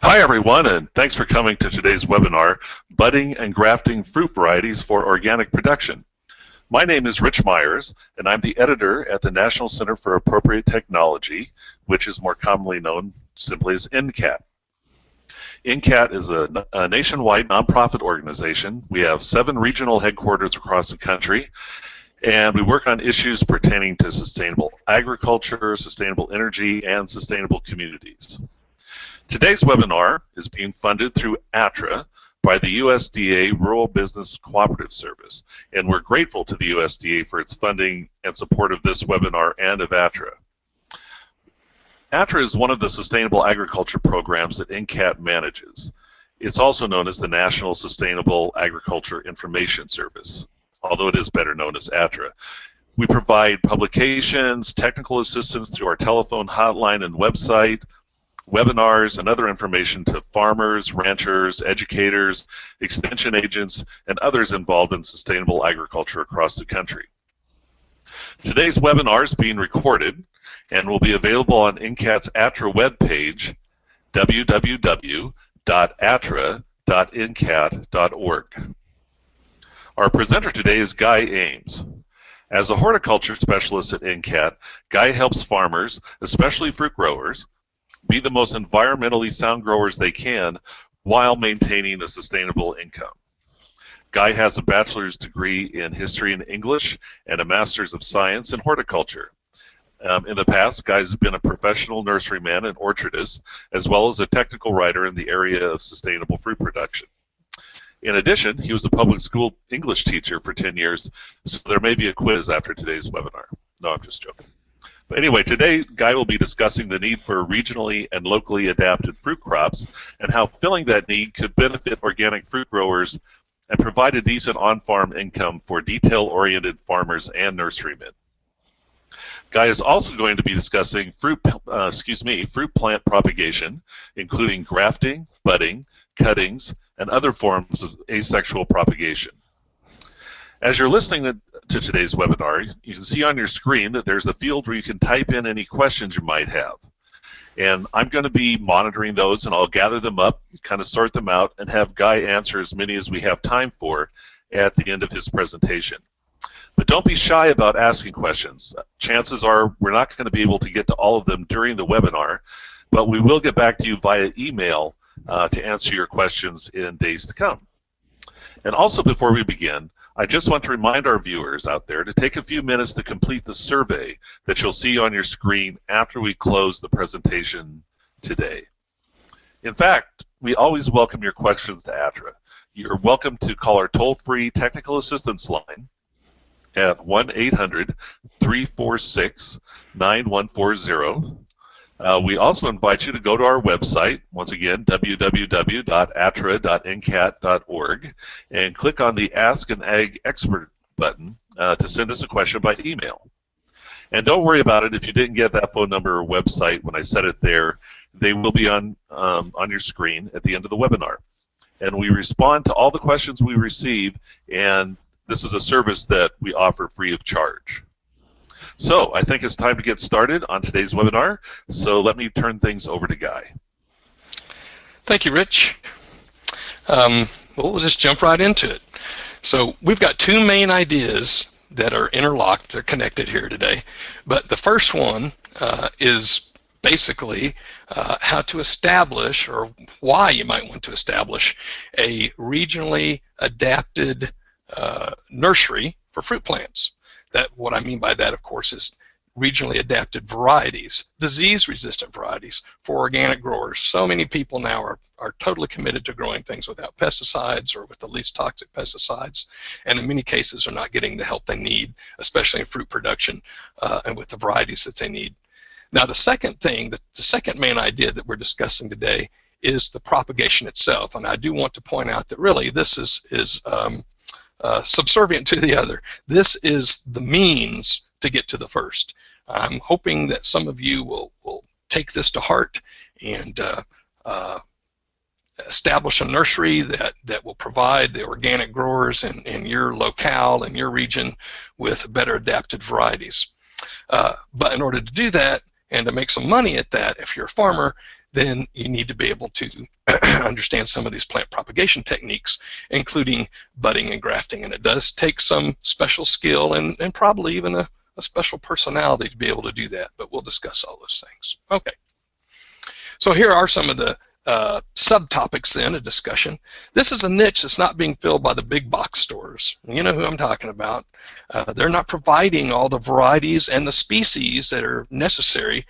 Hi everyone, and thanks for coming to today's webinar, Budding and Grafting Fruit Varieties for Organic Production. My name is Rich Myers, and I'm the editor at the National Center for Appropriate Technology, which is more commonly known simply as NCAT. NCAT is a nationwide nonprofit organization. We have 7 regional headquarters across the country, and we work on issues pertaining to sustainable agriculture, sustainable energy, and sustainable communities. Today's webinar is being funded through ATRA by the USDA Rural Business Cooperative Service, and we're grateful to the USDA for its funding and support of this webinar and of ATRA. ATRA is one of the sustainable agriculture programs that NCAT manages. It's also known as the National Sustainable Agriculture Information Service, although it is better known as ATRA. We provide publications, technical assistance through our telephone hotline and website, webinars, and other information to farmers, ranchers, educators, extension agents, and others involved in sustainable agriculture across the country. Today's webinar is being recorded and will be available on NCAT's ATRA webpage, www.atra.ncat.org. Our presenter today is Guy Ames. As a horticulture specialist at NCAT, Guy helps farmers, especially fruit growers, be the most environmentally sound growers they can while maintaining a sustainable income. Guy has a bachelor's degree in history and English and a master's of science in horticulture. In the past, Guy's been a professional nurseryman and orchardist, as well as a technical writer in the area of sustainable fruit production. In addition, he was a public school English teacher for 10 years, so there may be a quiz after today's webinar. No, I'm just joking. But anyway, today Guy will be discussing the need for regionally and locally adapted fruit crops and how filling that need could benefit organic fruit growers and provide a decent on-farm income for detail-oriented farmers and nurserymen. Guy is also going to be discussing fruit plant propagation, including grafting, budding, cuttings, and other forms of asexual propagation. As you're listening to today's webinar, you can see on your screen that there's a field where you can type in any questions you might have. And I'm going to be monitoring those, and I'll gather them up, kind of sort them out, and have Guy answer as many as we have time for at the end of his presentation. But don't be shy about asking questions. Chances are we're not going to be able to get to all of them during the webinar, but we will get back to you via email to answer your questions in days to come. And also, before we begin, I just want to remind our viewers out there to take a few minutes to complete the survey that you'll see on your screen after we close the presentation today. In fact, we always welcome your questions to ATRA. You're welcome to call our toll-free technical assistance line at 1-800-346-9140. We also invite you to go to our website, once again, www.atra.ncat.org, and click on the Ask an Ag Expert button to send us a question by email. And don't worry about it if you didn't get that phone number or website when I said it there. They will be on your screen at the end of the webinar. And we respond to all the questions we receive, and this is a service that we offer free of charge. So I think it's time to get started on today's webinar, so let me turn things over to Guy. Thank you, Rich. Well, we'll just jump right into it. So we've got 2 main ideas that are interlocked, they're connected here today. But the first one is basically how to establish, or why you might want to establish, a regionally adapted nursery for fruit plants. What I mean by that, of course, is regionally adapted varieties, disease-resistant varieties for organic growers. So many people now are totally committed to growing things without pesticides or with the least toxic pesticides, and in many cases are not getting the help they need, especially in fruit production and with the varieties that they need. Now, the second thing, the second main idea that we're discussing today is the propagation itself, and I do want to point out that really this is subservient to the other. This is the means to get to the first. I'm hoping that some of you will take this to heart and establish a nursery that will provide the organic growers in your locale, in your region, with better adapted varieties. But in order to do that, and to make some money at that, if you're a farmer, then you need to be able to understand some of these plant propagation techniques, including budding and grafting. And it does take some special skill and probably even a special personality to be able to do that, but we'll discuss all those things. Okay. So here are some of the subtopics then, a discussion. This is a niche that's not being filled by the big box stores. You know who I'm talking about. They're not providing all the varieties and the species that are necessary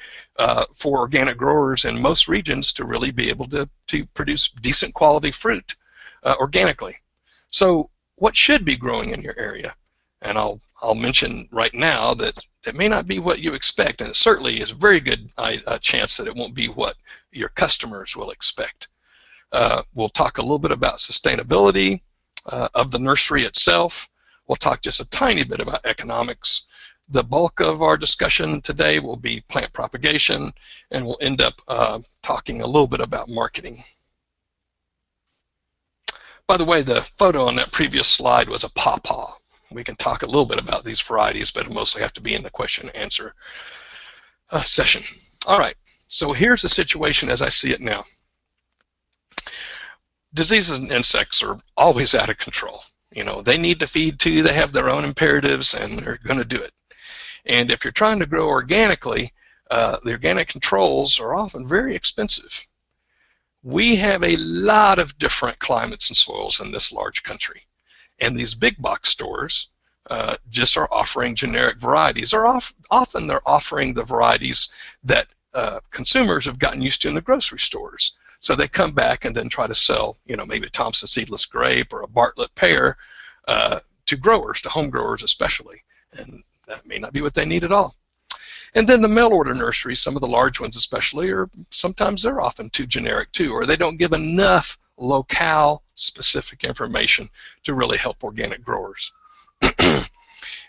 for organic growers in most regions to really be able to produce decent quality fruit organically. So what should be growing in your area? And I'll mention right now that it may not be what you expect, and it certainly is a very good chance that it won't be what your customers will expect. We'll talk a little bit about sustainability of the nursery itself. We'll talk just a tiny bit about economics. The bulk of our discussion today will be plant propagation, and we'll end up talking a little bit about marketing. By the way, the photo on that previous slide was a pawpaw. We can talk a little bit about these varieties, but it'll mostly have to be in the question and answer session. All right, so here's the situation as I see it now. Diseases and insects are always out of control. You know, they need to feed too, they have their own imperatives, and they're going to do it. And if you're trying to grow organically, the organic controls are often very expensive. We have a lot of different climates and soils in this large country. And these big box stores just are offering generic varieties, or often they're offering the varieties that consumers have gotten used to in the grocery stores. So they come back and then try to sell, you know, maybe a Thompson seedless grape or a Bartlett pear to growers, to home growers especially. And that may not be what they need at all. And then the mail order nurseries, some of the large ones especially, are sometimes they're often too generic too, or they don't give enough locale specific information to really help organic growers.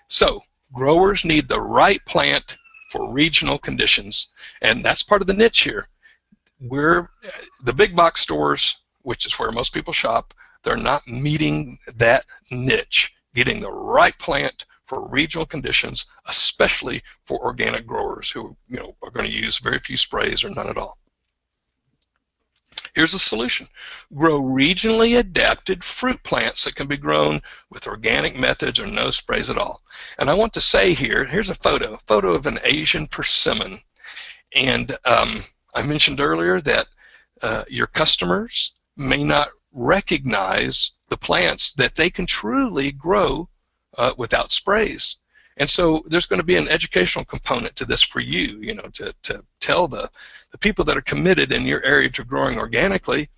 So growers need the right plant for regional conditions, and that's part of the niche here. The big box stores, which is where most people shop, they're not meeting that niche, getting the right plant for regional conditions, especially for organic growers who, you know, are going to use very few sprays or none at all. Here's a solution. Grow regionally adapted fruit plants that can be grown with organic methods or no sprays at all. And I want to say here, here's a photo of an Asian persimmon. And I mentioned earlier that your customers may not recognize the plants that they can truly grow without sprays. And so there's going to be an educational component to this for you, you know, to tell the people that are committed in your area to growing organically.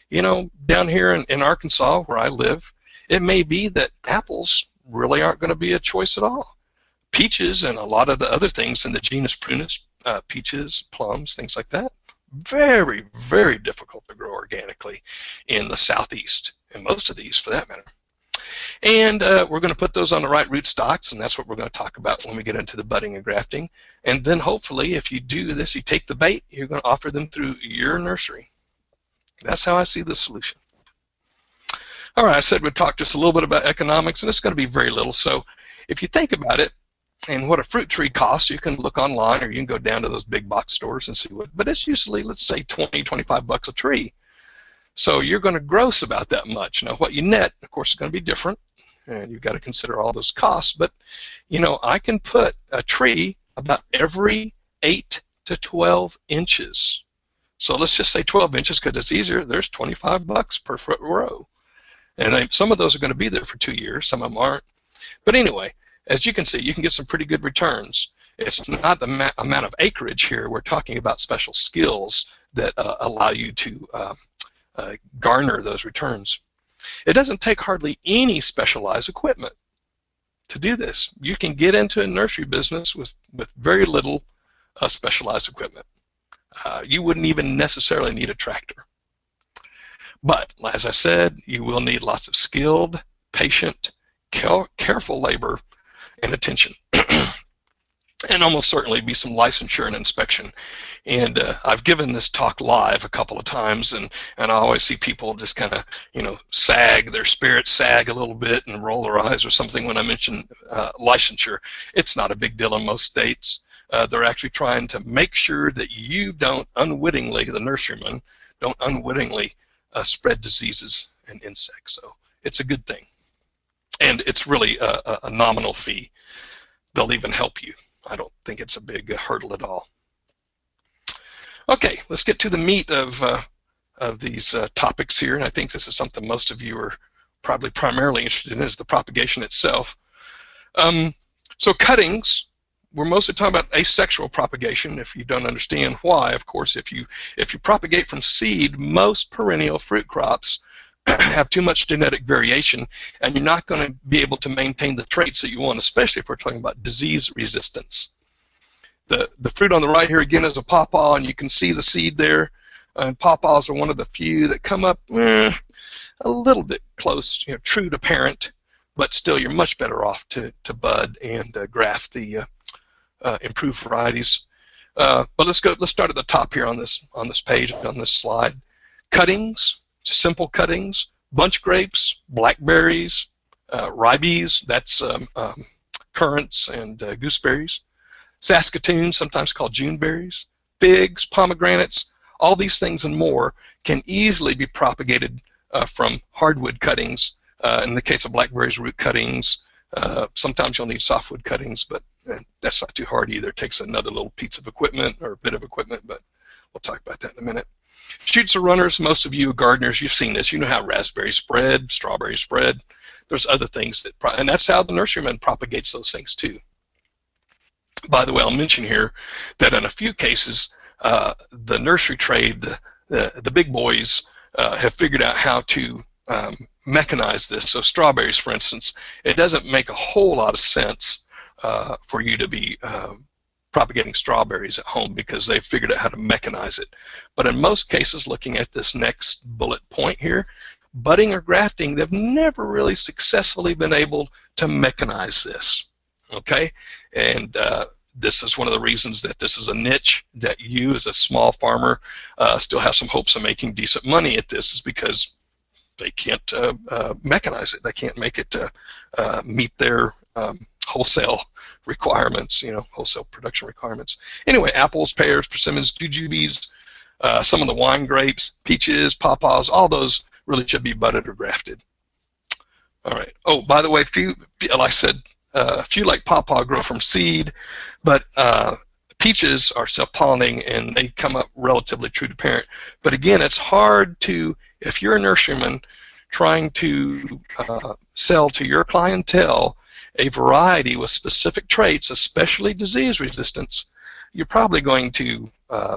You know, down here in Arkansas, where I live, it may be that apples really aren't going to be a choice at all. Peaches and a lot of the other things in the genus Prunus, peaches, plums, things like that, very, very difficult to grow organically in the southeast, and most of these for that matter. And we're going to put those on the right rootstocks, and that's what we're going to talk about when we get into the budding and grafting. And then hopefully, if you do this, you take the bait, you're going to offer them through your nursery. That's how I see the solution. All right, I said we'd talk just a little bit about economics, and it's going to be very little. So if you think about it, and what a fruit tree costs, you can look online, or you can go down to those big box stores and see what, but it's usually, let's say, 20, 25 bucks a tree. So you're going to gross about that much. Now, what you net, of course, is going to be different, and you've got to consider all those costs. But, you know, I can put a tree about every 8 to 12 inches. So let's just say 12 inches because it's easier. There's 25 bucks per foot row. And some of those are going to be there for 2 years. Some of them aren't. But anyway, as you can see, you can get some pretty good returns. It's not the amount of acreage here. We're talking about special skills that allow you to garner those returns. It doesn't take hardly any specialized equipment to do this. You can get into a nursery business with very little specialized equipment. You wouldn't even necessarily need a tractor. But, as I said, you will need lots of skilled, patient, careful labor and attention. And almost certainly be some licensure and inspection. And I've given this talk live a couple of times, and I always see people just kind of, you know, their spirits sag a little bit and roll their eyes or something when I mention licensure. It's not a big deal in most states. They're actually trying to make sure that you don't unwittingly, the nurserymen, don't unwittingly spread diseases and insects. So it's a good thing. And it's really a nominal fee. They'll even help you. I don't think it's a big hurdle at all. Okay, let's get to the meat of these topics here. And I think this is something most of you are probably primarily interested in, is the propagation itself. So cuttings, we're mostly talking about asexual propagation. If you don't understand why, of course, if you propagate from seed, most perennial fruit crops have too much genetic variation, and you're not going to be able to maintain the traits that you want, especially if we're talking about disease resistance. The fruit on the right here again is a pawpaw, and you can see the seed there. And pawpaws are one of the few that come up a little bit close, true to parent, but still you're much better off to bud and graft the improved varieties. But let's start at the top here on this page, on this slide. Cuttings, simple cuttings, bunch grapes, blackberries, ribes, that's currants and gooseberries, saskatoons, sometimes called juneberries, figs, pomegranates, all these things and more can easily be propagated from hardwood cuttings. In the case of blackberries, root cuttings. Sometimes you'll need softwood cuttings, but that's not too hard either. It takes another little piece of equipment or a bit of equipment, but we'll talk about that in a minute. Shoots or runners, most of you gardeners, you've seen this. You know how raspberries spread, strawberries spread. There's other things that, and that's how the nurseryman propagates those things too. By the way, I'll mention here that in a few cases, the nursery trade, the big boys, have figured out how to mechanize this. So strawberries, for instance, it doesn't make a whole lot of sense for you to be propagating strawberries at home because they've figured out how to mechanize it. But in most cases, looking at this next bullet point here, budding or grafting, they've never really successfully been able to mechanize this. Okay, and this is one of the reasons that this is a niche that you as a small farmer still have some hopes of making decent money at this, is because they can't mechanize it. They can't make it meet their wholesale requirements, wholesale production requirements. Anyway, apples, pears, persimmons, jujubes, some of the wine grapes, peaches, pawpaws, all those really should be budded or grafted. All right. Oh, by the way, like I said, a few like pawpaw grow from seed, but peaches are self-pollinating and they come up relatively true to parent. But again, it's hard to, if you're a nurseryman trying to sell to your clientele a variety with specific traits, especially disease resistance, you're probably going to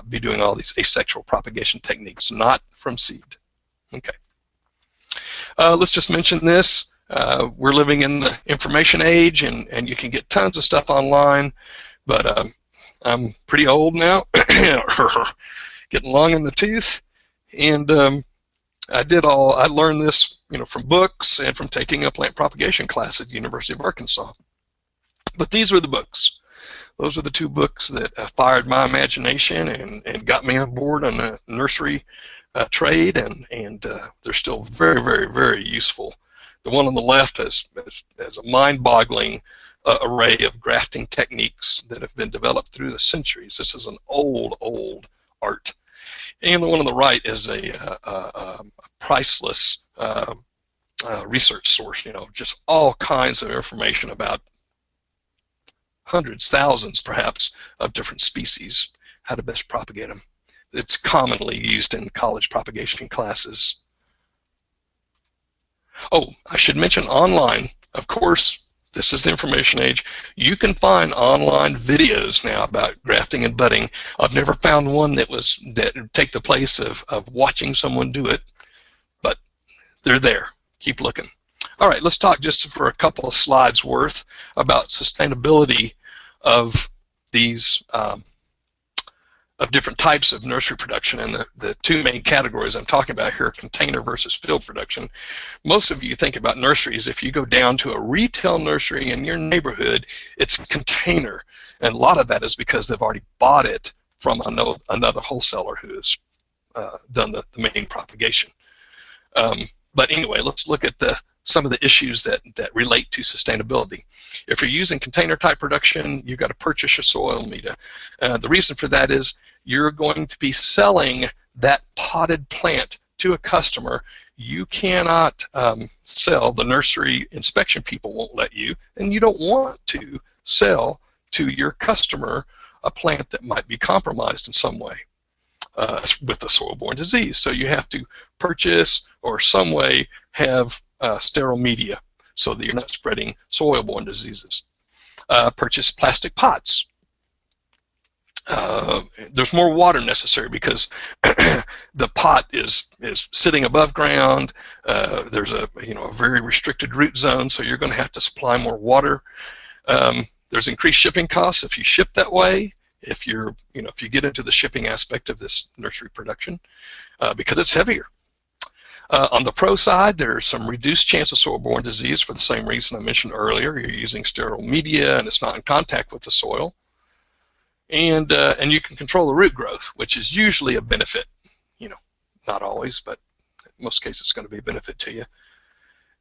be doing all these asexual propagation techniques, not from seed. Okay. Let's just mention this. We're living in the information age, and you can get tons of stuff online, but I'm pretty old now, getting long in the tooth, and I learned this, from books and from taking a plant propagation class at the University of Arkansas. But these were the books. Those are the two books that fired my imagination and got me on board on the nursery trade, and they're still very, very, very useful. The one on the left has a mind-boggling array of grafting techniques that have been developed through the centuries. This is an old art. And the one on the right is a priceless research source, just all kinds of information about hundreds, thousands perhaps, of different species, how to best propagate them. It's commonly used in college propagation classes. Oh, I should mention online. Of course, this is the information age. You can find online videos now about grafting and budding. I've never found one that would take the place of watching someone do it, but they're there. Keep looking. All right, let's talk just for a couple of slides worth about sustainability of these of different types of nursery production, and the two main categories I'm talking about here, container versus field production. Most of you think about nurseries, if you go down to a retail nursery in your neighborhood, it's a container, and a lot of that is because they've already bought it from another wholesaler who's done the main propagation. But anyway, let's look at the some of the issues that relate to sustainability. If you're using container type production, you've got to purchase your soil media. The reason for that is you're going to be selling that potted plant to a customer. You cannot sell, the nursery inspection people won't let you, and you don't want to sell to your customer a plant that might be compromised in some way with the soil-borne disease. So you have to purchase or some way have sterile media so that you're not spreading soil-borne diseases. Purchase plastic pots. There's more water necessary because the pot is sitting above ground. There's a very restricted root zone, so you're going to have to supply more water. There's increased shipping costs if you ship that way. If you get into the shipping aspect of this nursery production, because it's heavier. On the pro side, there's some reduced chance of soil-borne disease for the same reason I mentioned earlier. You're using sterile media and it's not in contact with the soil. And you can control the root growth, which is usually a benefit. Not always, but in most cases it's going to be a benefit to you.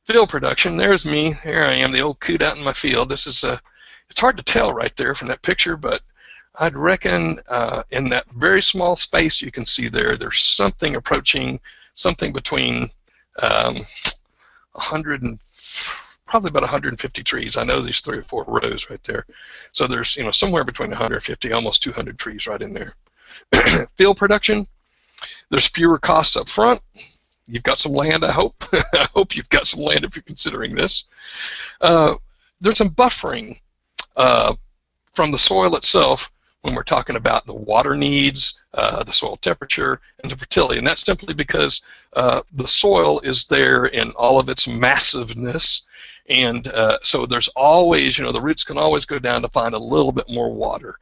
Field production, there's me. Here I am, the old coot out in my field. This is it's hard to tell right there from that picture, but I'd reckon in that very small space you can see there's something approaching something between 100 and probably about 150 trees. I know these 3 or 4 rows right there. So there's somewhere between 150, almost 200 trees right in there. Field production, there's fewer costs up front. You've got some land, I hope. I hope you've got some land if you're considering this. There's some buffering from the soil itself when we're talking about the water needs, the soil temperature, and the fertility. And that's simply because the soil is there in all of its massiveness. And so there's always, the roots can always go down to find a little bit more water.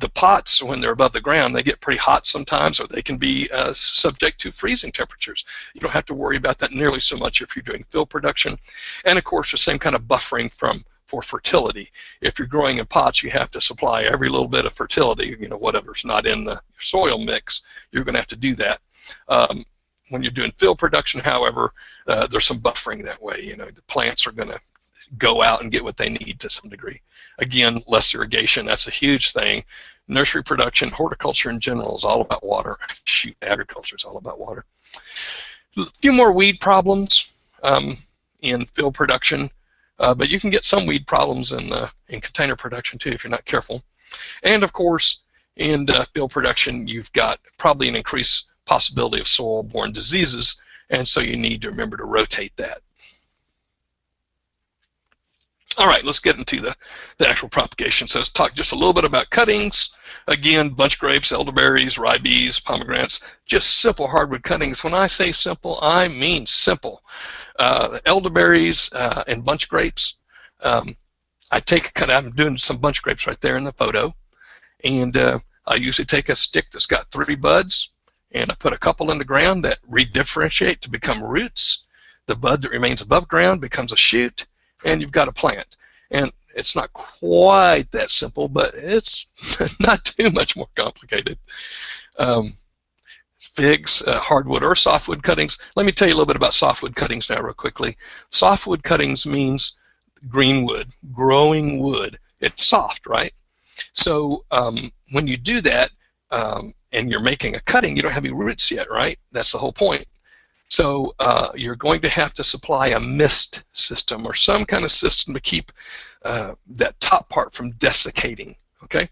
The pots, when they're above the ground, they get pretty hot sometimes, or they can be subject to freezing temperatures. You don't have to worry about that nearly so much if you're doing field production. And of course, the same kind of buffering for fertility. If you're growing in pots, you have to supply every little bit of fertility, whatever's not in the soil mix, you're going to have to do that. When you're doing field production, however, there's some buffering that way. The plants are going to go out and get what they need to some degree. Again, less irrigation, that's a huge thing. Nursery production, horticulture in general is all about water. Shoot, agriculture is all about water. A few more weed problems in field production, but you can get some weed problems in container production too if you're not careful. And of course, in field production, you've got probably an increased possibility of soil-borne diseases, and so you need to remember to rotate that. All right, let's get into the actual propagation. So let's talk just a little bit about cuttings. Again, bunch grapes, elderberries, ribes, pomegranates, just simple hardwood cuttings. When I say simple, I mean simple. Elderberries and bunch grapes, I take a cut. I'm doing some bunch grapes right there in the photo, and I usually take a stick that's got 3 buds, and I put a couple in the ground that redifferentiate to become roots. The bud that remains above ground becomes a shoot, and you've got a plant. And it's not quite that simple, but it's not too much more complicated. Figs, hardwood or softwood cuttings. Let me tell you a little bit about softwood cuttings now real quickly. Softwood cuttings means green wood, growing wood. It's soft, right? So when you do that and you're making a cutting, you don't have any roots yet, right? That's the whole point. So you're going to have to supply a mist system or some kind of system to keep that top part from desiccating, okay?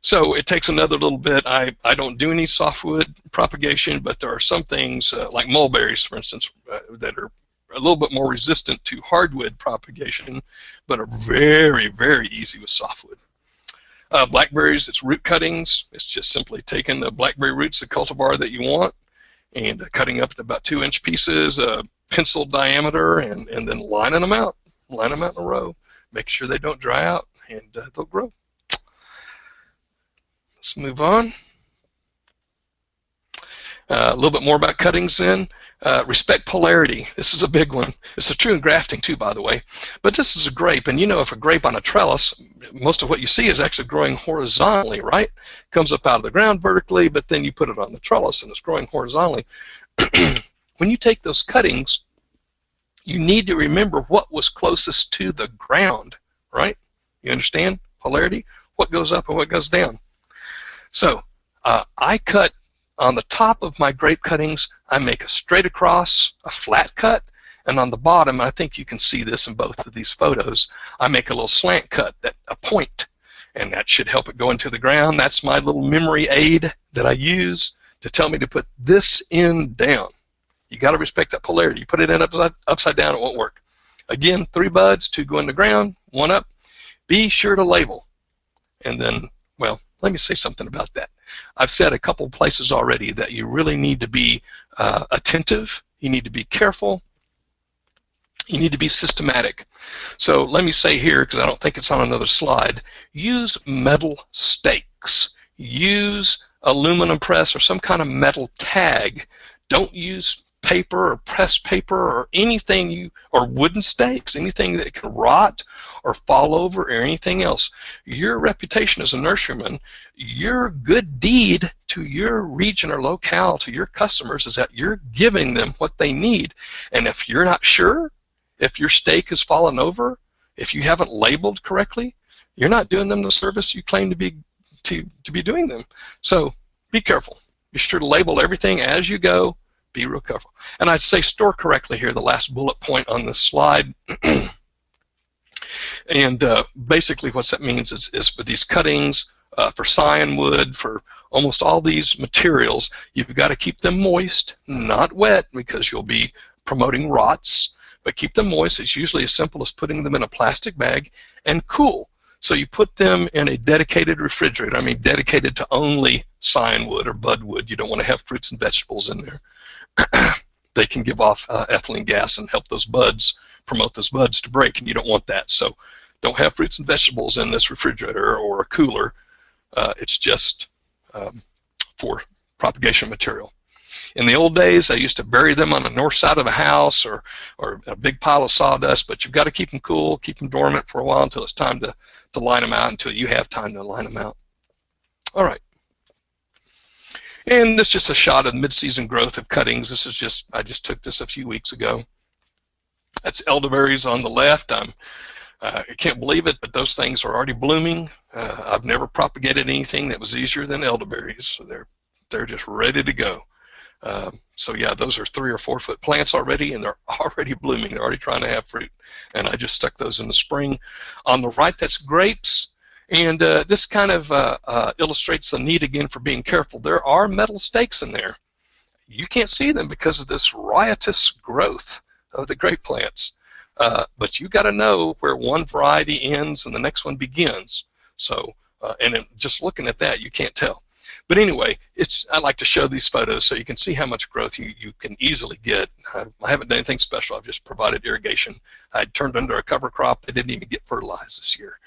So it takes another little bit. I don't do any softwood propagation, but there are some things like mulberries, for instance, that are a little bit more resistant to hardwood propagation, but are very, very easy with softwood. Blackberries, it's root cuttings. It's just simply taking the blackberry roots, the cultivar that you want, and cutting up to about 2-inch pieces, pencil diameter, and then lining them out. Line them out in a row. Make sure they don't dry out, and they'll grow. Let's move on. A little bit more about cuttings then. Respect polarity. This is a big one. It's true in grafting too, by the way. But this is a grape, and if a grape on a trellis, most of what you see is actually growing horizontally, right? Comes up out of the ground vertically, but then you put it on the trellis and it's growing horizontally. When you take those cuttings you need to remember what was closest to the ground, right? You understand polarity? What goes up and what goes down. So I cut on the top of my grape cuttings, I make a straight across, a flat cut, and on the bottom, I think you can see this in both of these photos, I make a little slant cut, a point, and that should help it go into the ground. That's my little memory aid that I use to tell me to put this end down. You got to respect that polarity. You put it in upside down, it won't work. Again, 3 buds, 2 go in the ground, 1 up. Be sure to label. And then, well, let me say something about that. I've said a couple places already that you really need to be attentive. You need to be careful. You need to be systematic. So let me say here, because I don't think it's on another slide, use metal stakes. Use aluminum press or some kind of metal tag. Don't use paper or pressed paper or anything or wooden stakes, anything that can rot or fall over or anything else. Your reputation as a nurseryman, your good deed to your region or locale, to your customers, is that you're giving them what they need. And if you're not sure, if your stake has fallen over, if you haven't labeled correctly, you're not doing them the service you claim to be doing them. So be careful. Be sure to label everything as you go. Be real careful. And I'd say store correctly here, the last bullet point on this slide. And basically what that means is for these cuttings, for Scionwood, for almost all these materials, you've got to keep them moist, not wet, because you'll be promoting rots, but keep them moist. It's usually as simple as putting them in a plastic bag and cool. So you put them in a dedicated refrigerator, I mean dedicated to only Scionwood or budwood. You don't want to have fruits and vegetables in there. They can give off ethylene gas and help those buds, promote those buds to break, and you don't want that. So don't have fruits and vegetables in this refrigerator or a cooler. It's just for propagation material. In the old days, I used to bury them on the north side of a house or a big pile of sawdust, but you've got to keep them cool, keep them dormant for a while until it's time to line them out, until you have time to line them out. All right. And this is just a shot of mid-season growth of cuttings. This is I just took this a few weeks ago. That's elderberries on the left. I can't believe it, but those things are already blooming. I've never propagated anything that was easier than elderberries. So they're just ready to go. So yeah, those are 3 or 4 foot plants already, and they're already blooming. They're already trying to have fruit. And I just stuck those in the spring. On the right, that's grapes. And this kind of illustrates the need again for being careful. There are metal stakes in there. You can't see them because of this riotous growth of the grape plants. But you got to know where one variety ends and the next one begins. So, just looking at that, you can't tell. But anyway, I like to show these photos so you can see how much growth you can easily get. I haven't done anything special. I've just provided irrigation. I turned under a cover crop. They didn't even get fertilized this year.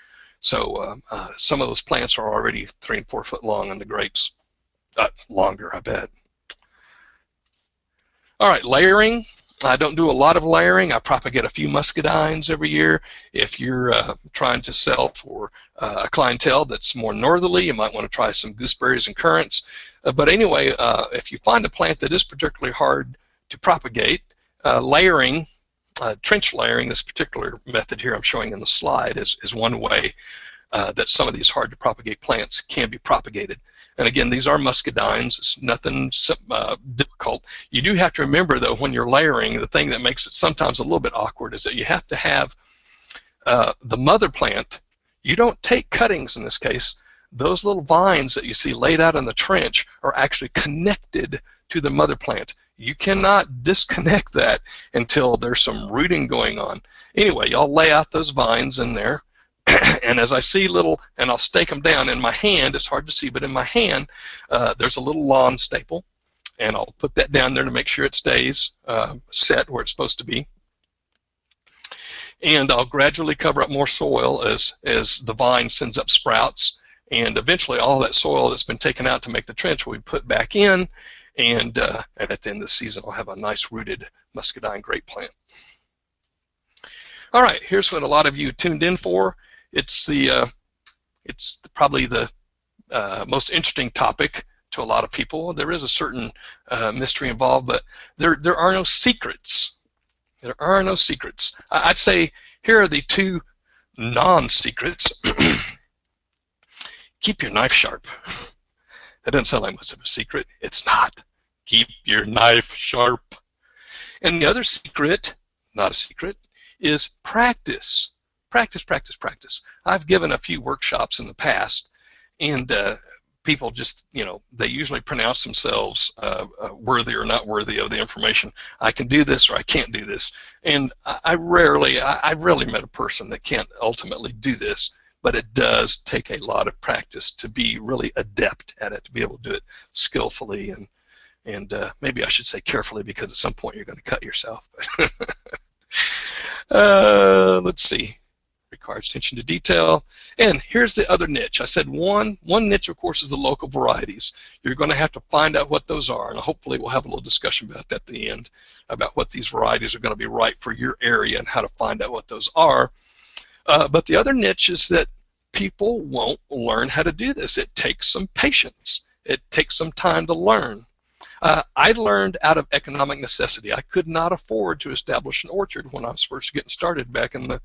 So some of those plants are already 3 and 4 foot long on the grapes. Longer, I bet. All right, layering. I don't do a lot of layering. I propagate a few muscadines every year. If you're trying to sell for a clientele that's more northerly, you might want to try some gooseberries and currants. But anyway, if you find a plant that is particularly hard to propagate, layering, trench layering, this particular method here I'm showing in the slide, is one way that some of these hard to propagate plants can be propagated. And again, these are muscadines. It's nothing difficult. You do have to remember, though, when you're layering, the thing that makes it sometimes a little bit awkward is that you have to have the mother plant. You don't take cuttings in this case. Those little vines that you see laid out in the trench are actually connected to the mother plant. You cannot disconnect that until there's some rooting going on. Anyway, y'all lay out those vines in there. And as I see and I'll stake them down in my hand, it's hard to see, but in my hand, there's a little lawn staple, and I'll put that down there to make sure it stays set where it's supposed to be. And I'll gradually cover up more soil as the vine sends up sprouts, and eventually all that soil that's been taken out to make the trench will be put back in, and at the end of the season, I'll have a nice rooted muscadine grape plant. All right, here's what a lot of you tuned in for. It's probably the most interesting topic to a lot of people. There is a certain mystery involved, but there are no secrets. There are no secrets. I'd say here are the two non-secrets. Keep your knife sharp. That doesn't sound like much of a secret. It's not. Keep your knife sharp. And the other secret, not a secret, is practice. Practice, practice, practice. I've given a few workshops in the past, and people just, they usually pronounce themselves worthy or not worthy of the information. I can do this or I can't do this. And I've rarely met a person that can't ultimately do this, but it does take a lot of practice to be really adept at it, to be able to do it skillfully and maybe I should say carefully, because at some point you're going to cut yourself. Let's see. Requires attention to detail. And here's the other niche. I said one niche, of course, is the local varieties. You're going to have to find out what those are, and hopefully we'll have a little discussion about that at the end, about what these varieties are going to be right for your area and how to find out what those are. But the other niche is that people won't learn how to do this. It takes some patience. It takes some time to learn. I learned out of economic necessity. I could not afford to establish an orchard when I was first getting started back in the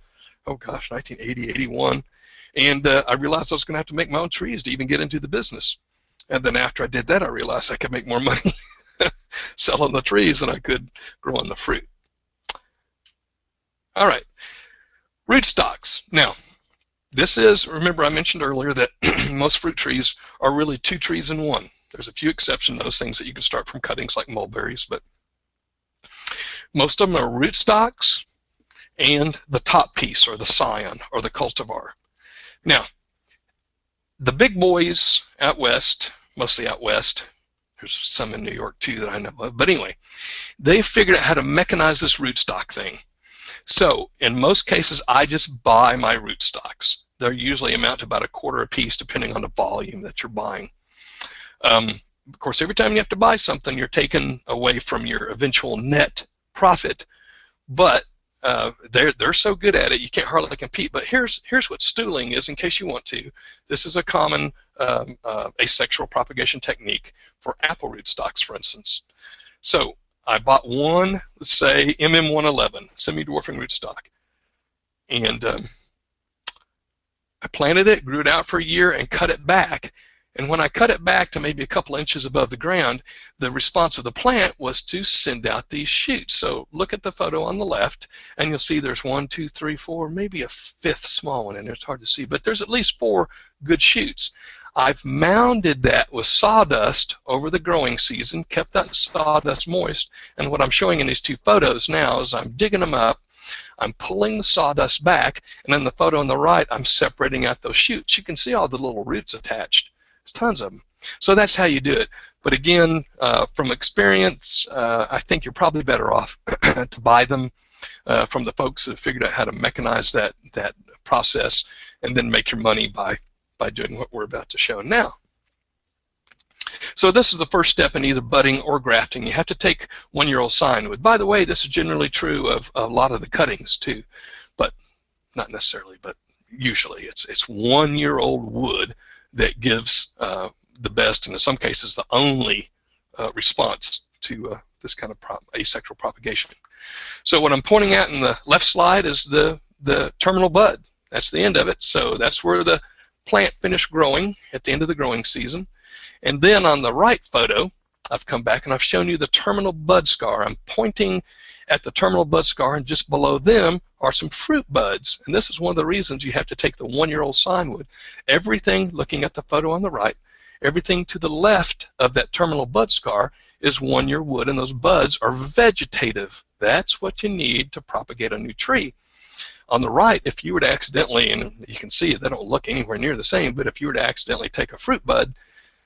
1980, 81. And I realized I was going to have to make my own trees to even get into the business. And then after I did that, I realized I could make more money selling the trees than I could growing the fruit. All right, rootstocks. Now, this is, remember I mentioned earlier that most fruit trees are really two trees in one. There's a few exceptions, those things that you can start from cuttings like mulberries, but most of them are rootstocks and the top piece, or the scion, or the cultivar. Now, the big boys out west, mostly out west, there's some in New York too that I know of, but anyway, they figured out how to mechanize this rootstock thing. So, in most cases, I just buy my rootstocks. They usually amount to about $1/4 a piece, depending on the volume that you're buying. Of course, every time you have to buy something, you're taken away from your eventual net profit, but they're so good at it, you can't hardly compete. But here's what stooling is, in case you want to. This is a common asexual propagation technique for apple rootstocks, for instance. So I bought one, let's say MM111, semi-dwarfing rootstock, and I planted it, grew it out for a year, and cut it back. And when I cut it back to maybe a couple inches above the ground, the response of the plant was to send out these shoots. So look at the photo on the left, and you'll see there's 1, 2, 3, 4, maybe a fifth small one in there. It's hard to see, but there's at least 4 good shoots. I've mounded that with sawdust over the growing season, kept that sawdust moist, and what I'm showing in these 2 photos now is I'm digging them up, I'm pulling the sawdust back, and in the photo on the right, I'm separating out those shoots. You can see all the little roots attached. There's tons of them. So that's how you do it. But again, from experience, I think you're probably better off to buy them from the folks who have figured out how to mechanize that process and then make your money by doing what we're about to show now. So this is the first step in either budding or grafting. You have to take 1-year-old Scionwood. By the way, this is generally true of a lot of the cuttings too, but not necessarily, but usually it's 1-year-old wood that gives the best, and in some cases the only response to this kind of asexual propagation. So what I'm pointing at in the left slide is the terminal bud. That's the end of it. So that's where the plant finished growing at the end of the growing season. And then on the right photo, I've come back and I've shown you the terminal bud scar. I'm pointing at the terminal bud scar, and just below them are some fruit buds. And this is one of the reasons you have to take the 1-year-old Scionwood. Everything, looking at the photo on the right, everything to the left of that terminal bud scar is 1-year wood, and those buds are vegetative. That's what you need to propagate a new tree. On the right, if you were to accidentally, and you can see it, they don't look anywhere near the same, but if you were to accidentally take a fruit bud,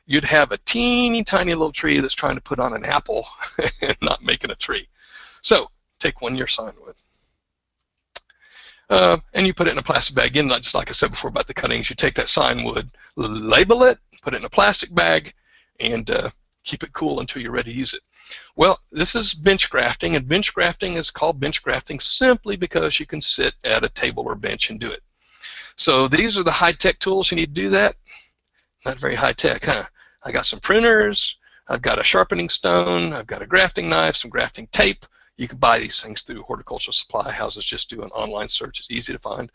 you'd have a teeny tiny little tree that's trying to put on an apple and not making a tree. So take 1-year Scionwood. And you put it in a plastic bag. Again, just like I said before about the cuttings, you take that Scionwood, label it, put it in a plastic bag, and keep it cool until you're ready to use it. Well, this is bench grafting, and bench grafting is called bench grafting simply because you can sit at a table or bench and do it. So these are the high-tech tools you need to do that. Not very high-tech, huh? I got some printers, I've got a sharpening stone, I've got a grafting knife, some grafting tape. You can buy these things through horticultural supply houses. Just do an online search. It's easy to find.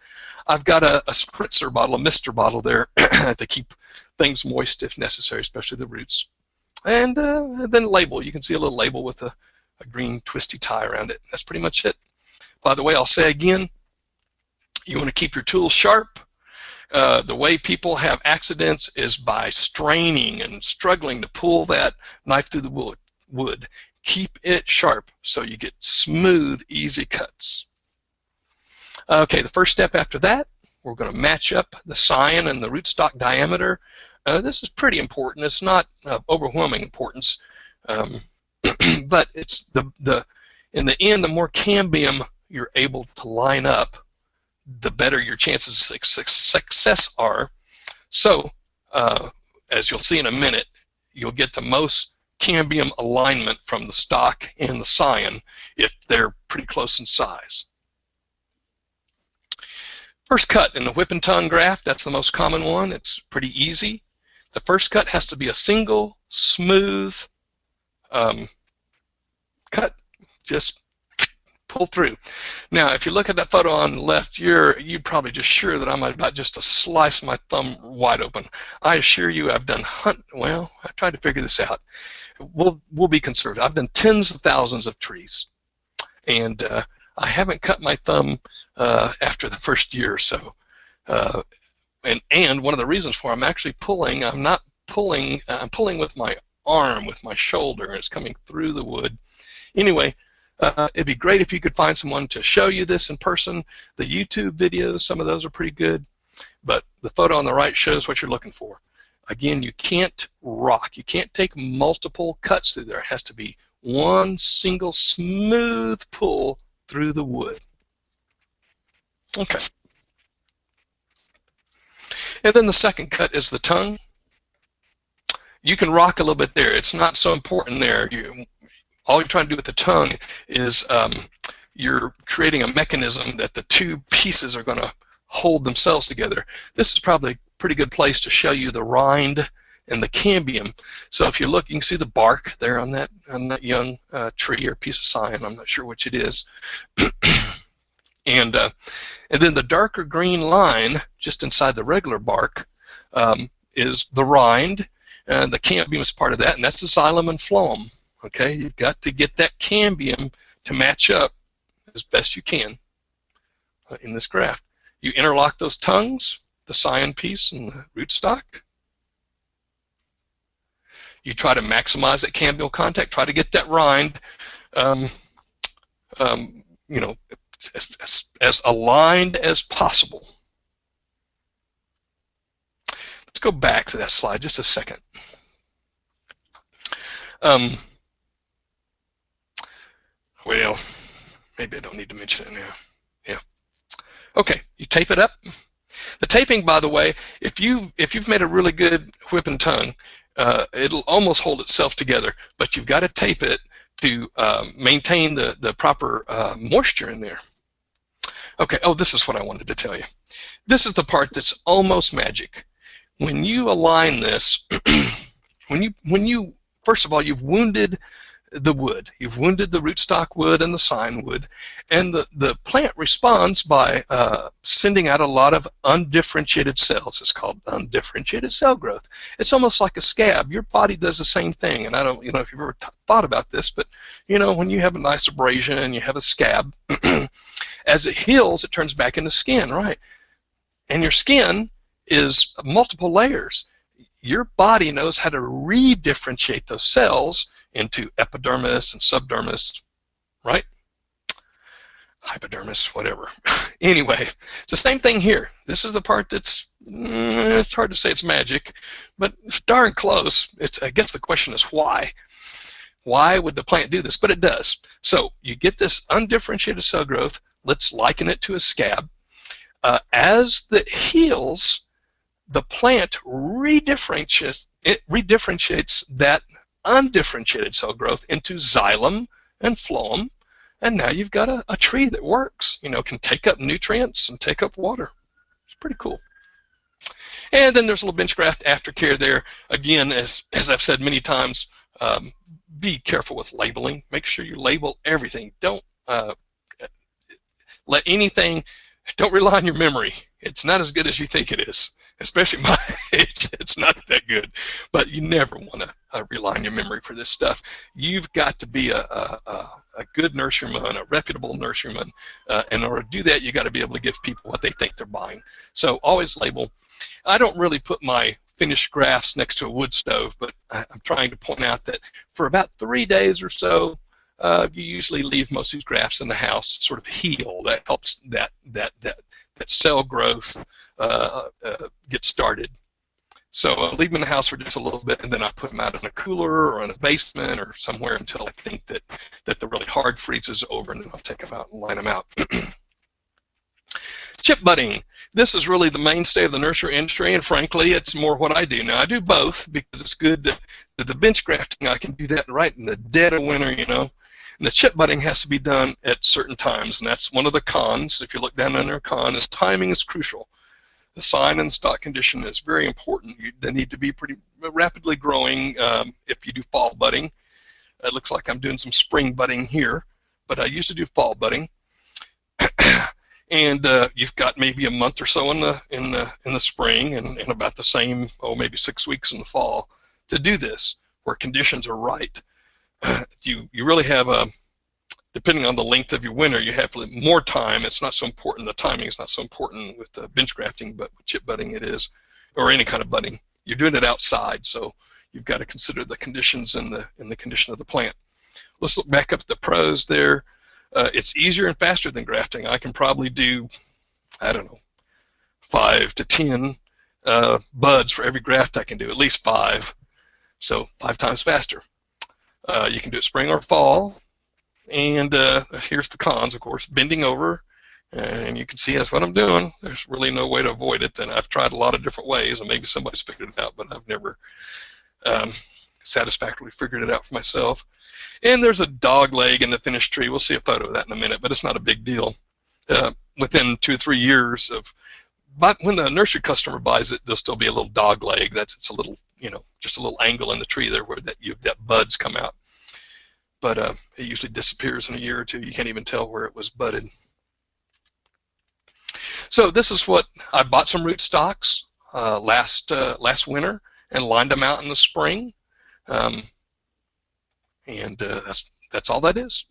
I've got a spritzer bottle, a mister bottle there to keep things moist if necessary, especially the roots. And then label. You can see a little label with a green twisty tie around it. That's pretty much it. By the way, I'll say again, you want to keep your tools sharp. The way people have accidents is by straining and struggling to pull that knife through the wood. Keep it sharp so you get smooth, easy cuts. Okay, the first step after that, we're going to match up the Scion and the rootstock diameter. This is pretty important. It's not overwhelming importance, but it's in the end, the more cambium you're able to line up, the better your chances of success are. So, as you'll see in a minute, you'll get the most cambium alignment from the stock and the Scion if they're pretty close in size. First cut in the whip and tongue graft, that's the most common one. It's pretty easy. The first cut has to be a single, smooth cut. Just pull through. Now, if you look at that photo on the left, you're probably just sure that I'm about just to slice my thumb wide open. I assure you, I've done well, I tried to figure this out. We'll be conservative. I've done tens of thousands of trees, and I haven't cut my thumb after the first year or so. And one of the reasons for I'm actually pulling. I'm not pulling. I'm pulling with my arm, with my shoulder, and it's coming through the wood. Anyway. It'd be great if you could find someone to show you this in person. The YouTube videos, some of those are pretty good, but the photo on the right shows what you're looking for. Again, you can't rock. You can't take multiple cuts through there. It has to be one single smooth pull through the wood. Okay. And then the second cut is the tongue. You can rock a little bit there. It's not so important there. All you're trying to do with the tongue is you're creating a mechanism that the two pieces are going to hold themselves together. This is probably a pretty good place to show you the rind and the cambium. So if you look, you can see the bark there on that young tree or piece of Scion. I'm not sure which it is. and then the darker green line just inside the regular bark is the rind, and the cambium is part of that, and that's the xylem and phloem. Okay, you've got to get that cambium to match up as best you can in this graft. You interlock those tongues, the Scion piece and the rootstock. You try to maximize that cambial contact. Try to get that rind, you know, as aligned as possible. Let's go back to that slide just a second. Well, maybe I don't need to mention it now. Yeah. Okay, you tape it up. The taping, by the way, if you've made a really good whip and tongue, it'll almost hold itself together, but you've got to tape it to maintain the proper moisture in there. Okay, oh, this is what I wanted to tell you. This is the part that's almost magic. When you align this, when you first of all, you've wounded the wood. You've wounded the rootstock wood and the Scion wood, and the plant responds by sending out a lot of undifferentiated cells. It's called undifferentiated cell growth. It's almost like a scab. Your body does the same thing, and I don't, if you've ever thought about this, but when you have a nice abrasion and you have a scab, as it heals, it turns back into skin, right? And your skin is multiple layers. Your body knows how to redifferentiate those cells into epidermis and subdermis, right? Hypodermis, whatever. Anyway, it's the same thing here. This is the part that's, it's hard to say it's magic, but it's darn close. I guess the question is why? Why would the plant do this? But it does. So you get this undifferentiated cell growth. Let's liken it to a scab. As it heals, the plant redifferentiates that undifferentiated cell growth into xylem and phloem, and now you've got a tree that works, can take up nutrients and take up water. It's pretty cool. And then there's a little bench graft aftercare there. Again, as I've said many times, be careful with labeling. Make sure you label everything. Don't let anything, don't rely on your memory. It's not as good as you think it is. Especially my age, it's not that good. But you never want to rely on your memory for this stuff. You've got to be a good nurseryman, a reputable nurseryman. In order to do that, you got to be able to give people what they think they're buying. So always label. I don't really put my finished grafts next to a wood stove, but I'm trying to point out that for about 3 days or so, you usually leave most of these grafts in the house to sort of heal. That helps that cell growth get started. So I leave them in the house for just a little bit, and then I put them out in a cooler or in a basement or somewhere until I think that the really hard freeze is over, and then I'll take them out and line them out. Chip budding. This is really the mainstay of the nursery industry, and frankly, it's more what I do. Now, I do both because it's good that the bench grafting, I can do that right in the dead of winter, you know. And the chip budding has to be done at certain times, and that's one of the cons. If you look down under a con, is timing is crucial. The sign and stock condition is very important. They need to be pretty rapidly growing if you do fall budding. It looks like I'm doing some spring budding here, but I used to do fall budding. And you've got maybe a month or so in the spring, and about the same, maybe 6 weeks in the fall to do this, where conditions are right. You really have depending on the length of your winter, you have more time. It's not so important. The timing is not so important with bench grafting, but with chip budding it is, or any kind of budding. You're doing it outside, so you've got to consider the conditions and the condition of the plant. Let's look back up at the pros there. It's easier and faster than grafting. I can probably do, I don't know, 5 to 10 buds for every graft I can do, at least 5. So 5 times faster. You can do it spring or fall. And here's the cons, of course, bending over. And you can see that's what I'm doing. There's really no way to avoid it. And I've tried a lot of different ways, and maybe somebody's figured it out, but I've never satisfactorily figured it out for myself. And there's a dog leg in the finished tree. We'll see a photo of that in a minute, but it's not a big deal. Within 2 or 3 years but when the nursery customer buys it, there'll still be a little dog leg. It's a little, just a little angle in the tree there where that buds come out. But it usually disappears in a year or 2. You can't even tell where it was budded. So this is what I bought some rootstocks last winter and lined them out in the spring. That's all that is.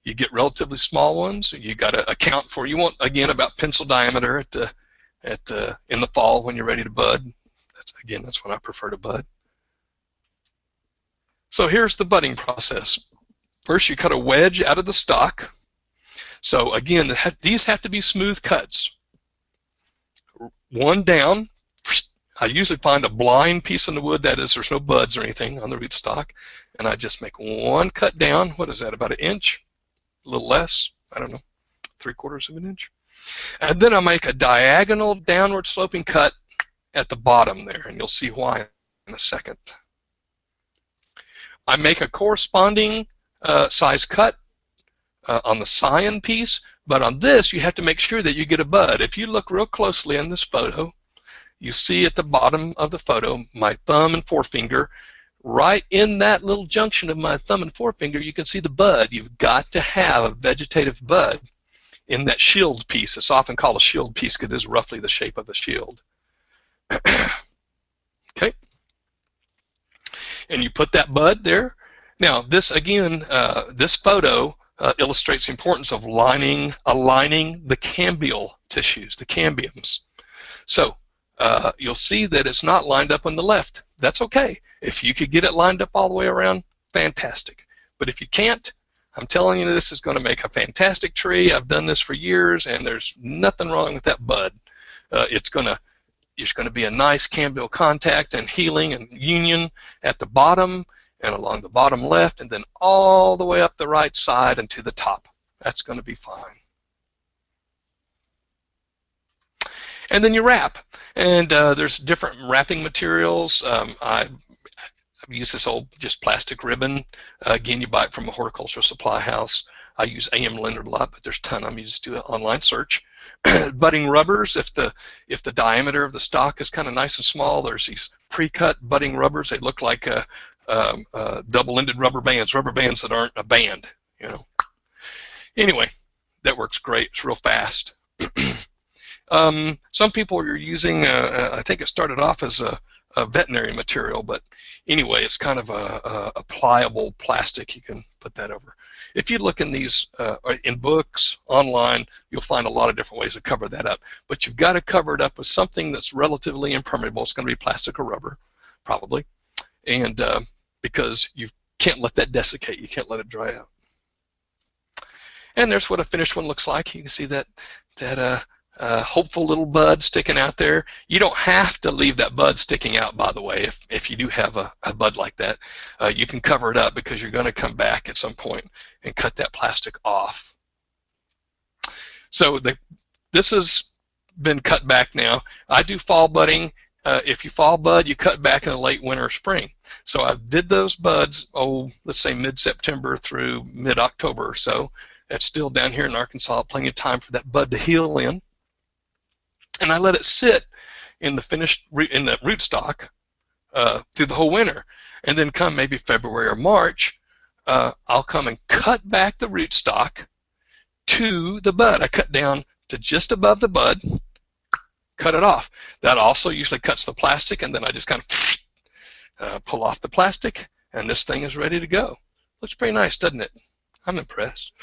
You get relatively small ones. You got to account for. You want again about pencil diameter in the fall when you're ready to bud. That's when I prefer to bud. So here's the budding process. First, you cut a wedge out of the stock. So again, these have to be smooth cuts. One down. I usually find a blind piece in the wood, that is, there's no buds or anything on the rootstock, and I just make one cut down. What is that, about 1 inch? A little less, I don't know, 3/4 of an inch. And then I make a diagonal downward sloping cut at the bottom there, and you'll see why in a second. I make a corresponding size cut on the Scion piece, but on this you have to make sure that you get a bud. If you look real closely in this photo, you see at the bottom of the photo my thumb and forefinger. Right in that little junction of my thumb and forefinger, you can see the bud. You've got to have a vegetative bud in that shield piece. It's often called a shield piece because it is roughly the shape of a shield. Okay. And you put that bud there. Now, this again, this photo illustrates the importance of aligning the cambial tissues, the cambiums. So you'll see that it's not lined up on the left. That's okay. If you could get it lined up all the way around, fantastic. But if you can't, I'm telling you, this is going to make a fantastic tree. I've done this for years, and there's nothing wrong with that bud. It's going to be a nice cambial contact and healing and union at the bottom and along the bottom left, and then all the way up the right side and to the top. That's going to be fine. And then you wrap, and there's different wrapping materials. I've used this old just plastic ribbon. Again, you buy it from a horticultural supply house. I use Ames Leonard a lot, but there's a ton of them. You just do an online search. Budding rubbers, if the diameter of the stock is kind of nice and small, there's these pre-cut budding rubbers. They look like double-ended rubber bands that aren't a band, you know. Anyway, that works great. It's real fast. Some people are using, I think it started off as a veterinary material, but anyway, it's kind of a pliable plastic. You can put that over. If you look in these, in books, online, you'll find a lot of different ways to cover that up. But you've got to cover it up with something that's relatively impermeable. It's going to be plastic or rubber, probably. And because you can't let that desiccate. You can't let it dry out. And there's what a finished one looks like. You can see that hopeful little bud sticking out there. You don't have to leave that bud sticking out, by the way, if you do have a bud like that. You can cover it up because you're going to come back at some point and cut that plastic off. So this has been cut back now. I do fall budding. If you fall bud, you cut back in the late winter or spring. So I did those buds, let's say mid-September through mid-October or so. That's still down here in Arkansas, plenty of time for that bud to heal in. And I let it sit in the rootstock through the whole winter. And then come maybe February or March, I'll come and cut back the rootstock to the bud. I cut down to just above the bud, cut it off. That also usually cuts the plastic, and then I just kind of pull off the plastic, and this thing is ready to go. Looks pretty nice, doesn't it? I'm impressed.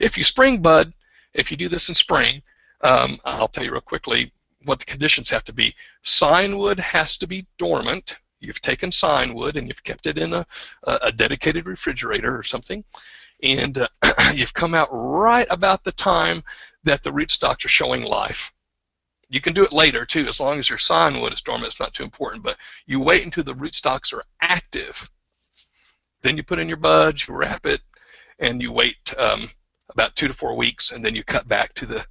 If you spring bud, if you do this in spring, I'll tell you real quickly what the conditions have to be. Scion has to be dormant. You've taken Scion and you've kept it in a dedicated refrigerator or something, and you've come out right about the time that the rootstocks are showing life. You can do it later too, as long as your Scion is dormant. It's not too important, but you wait until the rootstocks are active. Then you put in your buds, you wrap it, and you wait about 2 to 4 weeks, and then you cut back to the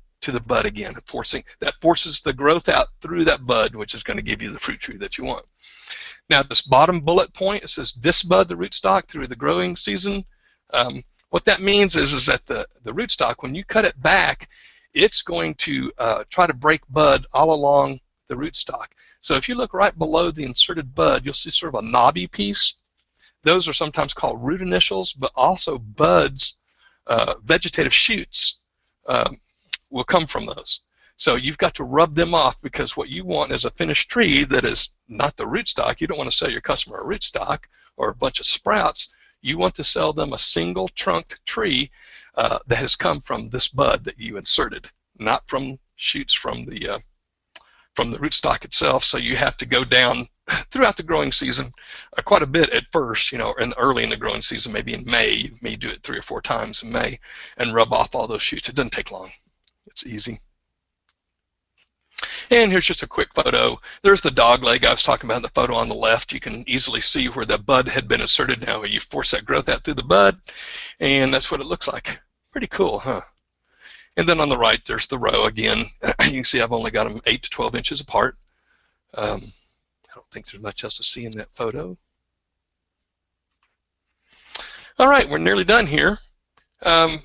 bud again, that forces the growth out through that bud, which is going to give you the fruit tree that you want. Now, this bottom bullet point, it says disbud the rootstock through the growing season. What that means is that the rootstock, when you cut it back, it's going to try to break bud all along the rootstock. So if you look right below the inserted bud, you'll see sort of a knobby piece. Those are sometimes called root initials, but also buds, vegetative shoots will come from those. So you've got to rub them off, because what you want is a finished tree that is not the rootstock. You don't want to sell your customer a rootstock or a bunch of sprouts. You want to sell them a single trunked tree that has come from this bud that you inserted, not from shoots from the rootstock itself. So you have to go down throughout the growing season quite a bit at first, and early in the growing season, maybe in May. You may do it 3 or 4 times in May and rub off all those shoots. It doesn't take long. It's easy. And here's just a quick photo. There's the dog leg I was talking about in the photo on the left. You can easily see where the bud had been inserted. Now you force that growth out through the bud, and that's what it looks like. Pretty cool, huh? And then on the right, there's the row again. You can see I've only got them 8 to 12 inches apart. I don't think there's much else to see in that photo. All right, we're nearly done here.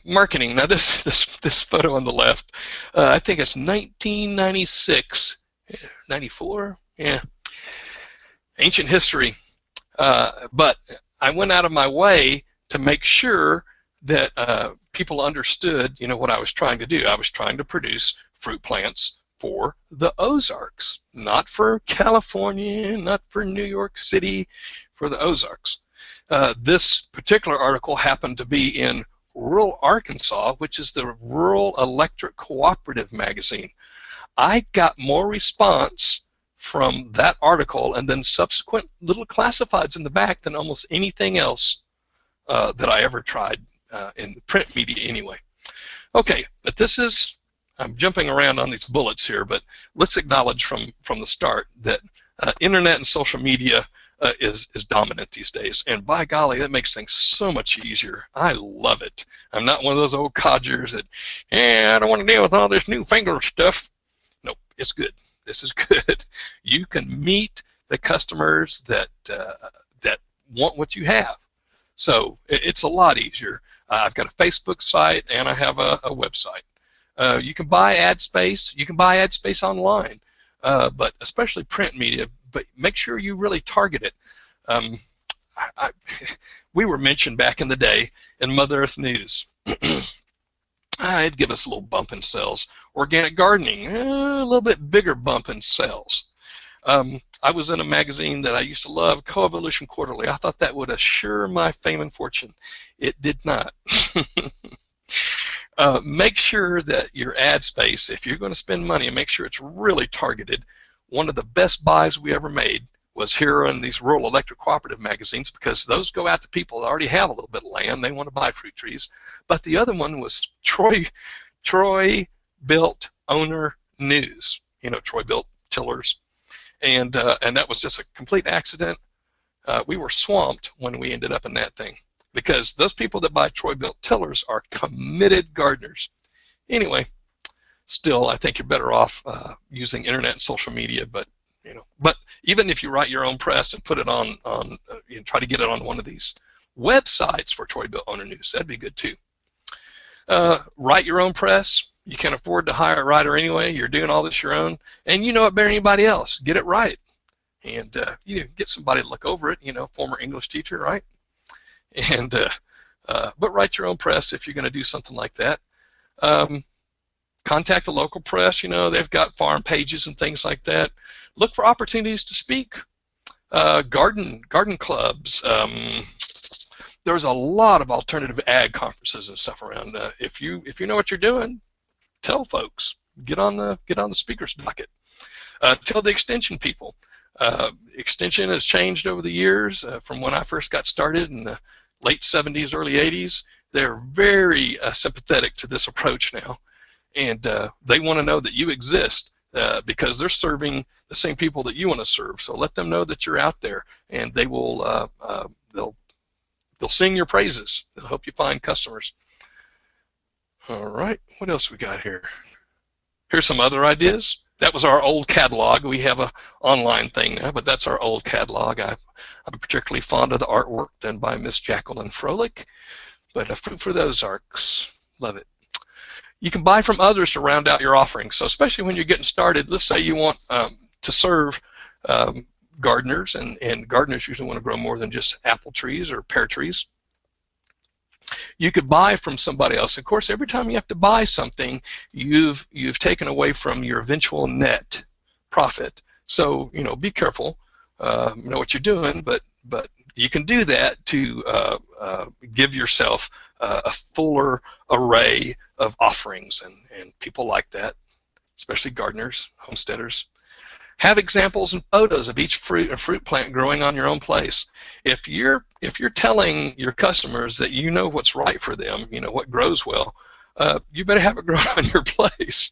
Marketing. Now this photo on the left, I think it's 1996, 94. Yeah, ancient history. But I went out of my way to make sure that people understood, what I was trying to do. I was trying to produce fruit plants for the Ozarks, not for California, not for New York City, for the Ozarks. This particular article happened to be in Rural Arkansas, which is the Rural Electric Cooperative magazine. I got more response from that article and then subsequent little classifieds in the back than almost anything else that I ever tried in the print media anyway. Okay, but I'm jumping around on these bullets here, but let's acknowledge from the start that internet and social media is dominant these days, and by golly, that makes things so much easier. I love it. I'm not one of those old codgers that, I don't want to deal with all this newfangled stuff. Nope, it's good. This is good. You can meet the customers that want what you have. So it's a lot easier. I've got a Facebook site and I have a website. You can buy ad space. You can buy ad space online, but especially print media. But make sure you really target it. we were mentioned back in the day in Mother Earth News. It'd give us a little bump in sales. Organic gardening, a little bit bigger bump in sales. I was in a magazine that I used to love, Coevolution Quarterly. I thought that would assure my fame and fortune. It did not. Make sure that your ad space, if you're going to spend money, make sure it's really targeted. One of the best buys we ever made was here in these rural electric cooperative magazines, because those go out to people that already have a little bit of land. They want to buy fruit trees. But the other one was Troy Built Owner News. You know, Troy Built tillers. And that was just a complete accident. We were swamped when we ended up in that thing, because those people that buy Troy Built tillers are committed gardeners. Anyway, still, I think you're better off using internet and social media. But even if you write your own press and put it on try to get it on one of these websites for Troy Built Owner News, that'd be good too. Write your own press. You can afford to hire a writer anyway. You're doing all this your own, and you know it better than anybody else. Get it right, and get somebody to look over it. Former English teacher, right? And but write your own press if you're going to do something like that. Contact the local press. They've got farm pages and things like that. Look for opportunities to speak. Garden clubs. There's a lot of alternative ag conferences and stuff around. If you know what you're doing, tell folks. Get on the speaker's docket. Tell the extension people. Extension has changed over the years. From when I first got started in the late 70s, early 80s, they're very sympathetic to this approach now, and they want to know that you exist because they're serving the same people that you want to serve. So let them know that you're out there, and they will they'll sing your praises. They'll help you find customers. All right, what else we got here? Here's some other ideas. That was our old catalog. We have an online thing now, but that's our old catalog. I'm particularly fond of the artwork done by Miss Jacqueline Froelich, but a Fruit for the Ozarks. Love it. You can buy from others to round out your offerings. So especially when you're getting started, let's say you want to serve gardeners, and gardeners usually want to grow more than just apple trees or pear trees. You could buy from somebody else. Of course, every time you have to buy something, you've taken away from your eventual net profit. So be careful, know what you're doing, but you can do that to give yourself a fuller array of offerings, and people like that, especially gardeners, homesteaders. Have examples and photos of each fruit plant growing on your own place. If you're telling your customers that you know what's right for them, what grows well, you better have it grow on your place,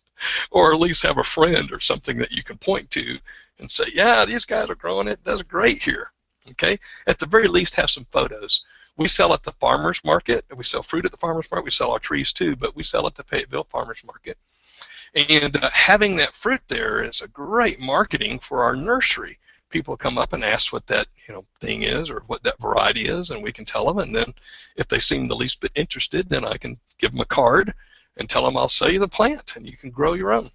or at least have a friend or something that you can point to and say, yeah, these guys are growing it. Does great here. Okay. At the very least, have some photos. We sell at the farmers market. We sell fruit at the farmers market. We sell our trees too, but we sell at the Fayetteville farmers market. And having that fruit there is a great marketing for our nursery. People come up and ask what that thing is, or what that variety is, and we can tell them. And then if they seem the least bit interested, then I can give them a card and tell them I'll sell you the plant, and you can grow your own.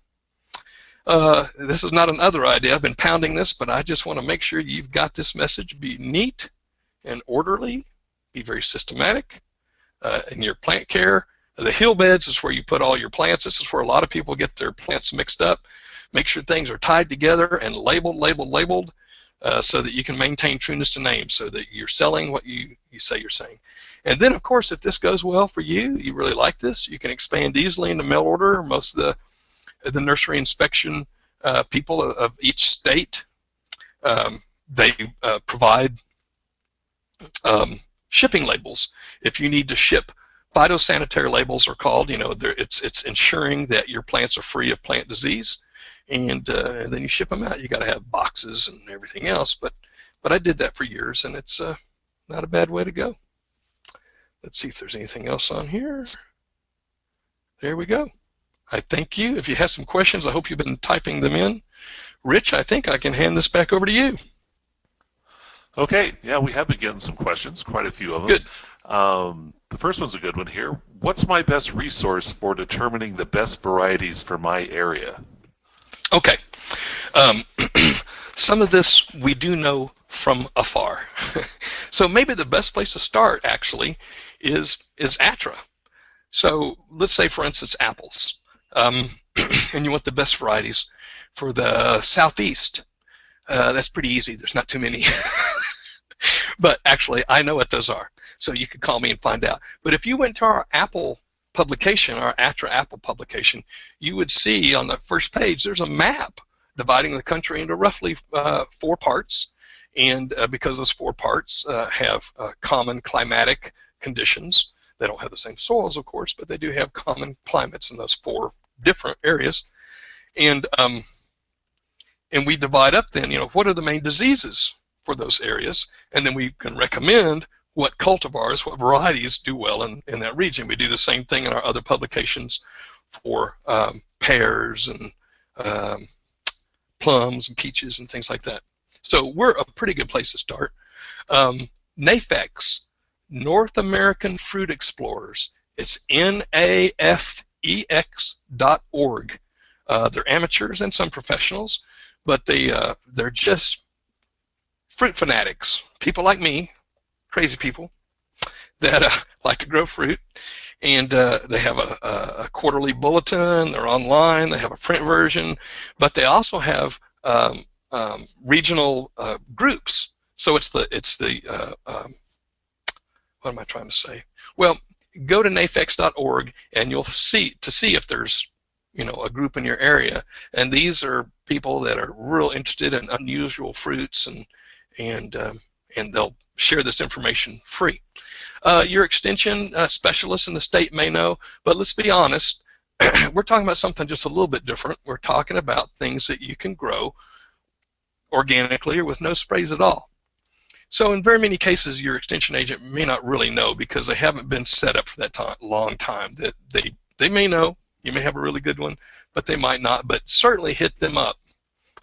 This is not another idea. I've been pounding this, but I just want to make sure you've got this message. Be neat and orderly. Be very systematic in your plant care. The hill beds is where you put all your plants. This is where a lot of people get their plants mixed up. Make sure things are tied together and labeled, so that you can maintain trueness to name, so that you're selling what you say you're saying. And then, of course, if this goes well for you, you really like this, you can expand easily into mail order. Most of the nursery inspection people of each state, they provide shipping labels. If you need to ship, phytosanitary labels are called. It's ensuring that your plants are free of plant disease, and then you ship them out. You got to have boxes and everything else, but I did that for years, and it's not a bad way to go. Let's see if there's anything else on here. There we go. I thank you. If you have some questions, I hope you've been typing them in. Rich, I think I can hand this back over to you. Okay, yeah, we have been getting some questions, quite a few of them. Good. The first one's a good one here. What's my best resource for determining the best varieties for my area? Okay. Some of this we do know from afar. So maybe the best place to start actually is Atra. So let's say, for instance, apples, and you want the best varieties for the southeast. That's pretty easy. There's not too many. But actually, I know what those are. So you could call me and find out. But if you went to our Apple publication, our Atra Apple publication, you would see on the first page there's a map dividing the country into roughly 4 parts. And because those 4 parts have common climatic conditions, they don't have the same soils, of course, but they do have common climates in those 4 different areas. And we divide up then, what are the main diseases for those areas, and then we can recommend what cultivars, what varieties do well in that region. We do the same thing in our other publications for pears and plums and peaches and things like that. So we're a pretty good place to start. NAFEX, North American Fruit Explorers. It's NAFEX.org. They're amateurs and some professionals, but they're just fruit fanatics, people like me, crazy people that like to grow fruit, and they have a quarterly bulletin. They're online. They have a print version, but they also have regional groups. So it's the what am I trying to say? Well, go to nafex.org and you'll see if there's a group in your area, and these are people that are real interested in unusual fruits, and they'll share this information free. Your extension specialists in the state may know, but let's be honest, we're talking about something just a little bit different. We're talking about things that you can grow organically or with no sprays at all. So in very many cases, your extension agent may not really know because they haven't been set up for that long time. That they may know. You may have a really good one, but they might not. But certainly hit them up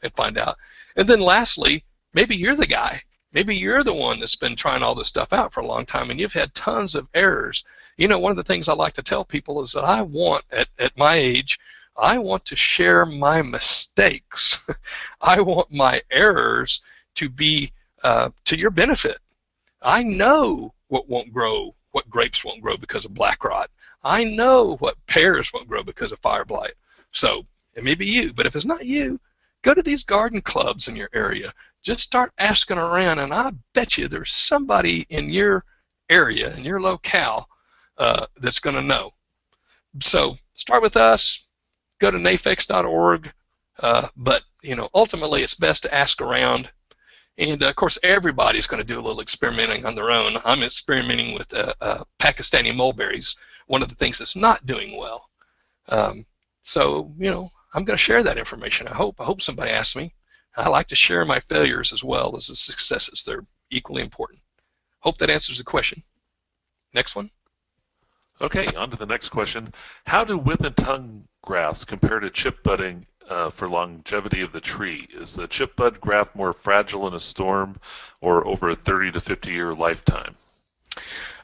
and find out. And then lastly, maybe you're the guy. Maybe you're the one that's been trying all this stuff out for a long time, and you've had tons of errors. One of the things I like to tell people is that I want, at my age, I want to share my mistakes. I want my errors to be to your benefit. I know what won't grow, what grapes won't grow because of black rot. I know what pears won't grow because of fire blight. So it may be you, but if it's not you, go to these garden clubs in your area. Just start asking around, and I bet you there's somebody in your area, in your locale, that's going to know. So start with us. Go to nafex.org. But ultimately, it's best to ask around. And of course, everybody's going to do a little experimenting on their own. I'm experimenting with Pakistani mulberries, one of the things that's not doing well. So I'm going to share that information. I hope somebody asks me. I like to share my failures as well as the successes. They're equally important. Hope that answers the question. Next one. Okay, on to the next question. How do whip and tongue grafts compare to chip budding for longevity of the tree? Is the chip bud graft more fragile in a storm or over a 30 to 50 year lifetime?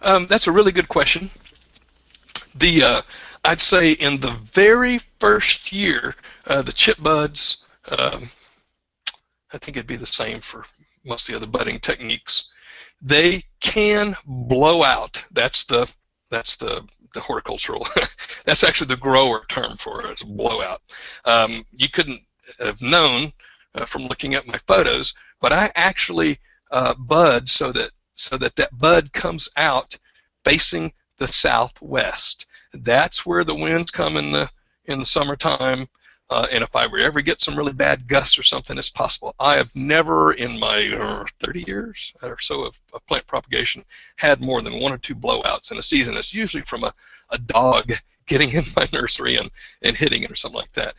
That's a really good question. I'd say in the very first year, the chip buds, I think it'd be the same for most of the other budding techniques. They can blow out. That's the horticultural. That's actually the grower term for it, is blowout. You couldn't have known from looking at my photos, but I actually bud so that bud comes out facing the southwest. That's where the winds come in the summertime. And if I ever get some really bad gusts or something, it's possible. I have never in my 30 years or so of plant propagation had more than 1 or 2 blowouts in a season. It's usually from a dog getting in my nursery and hitting it or something like that.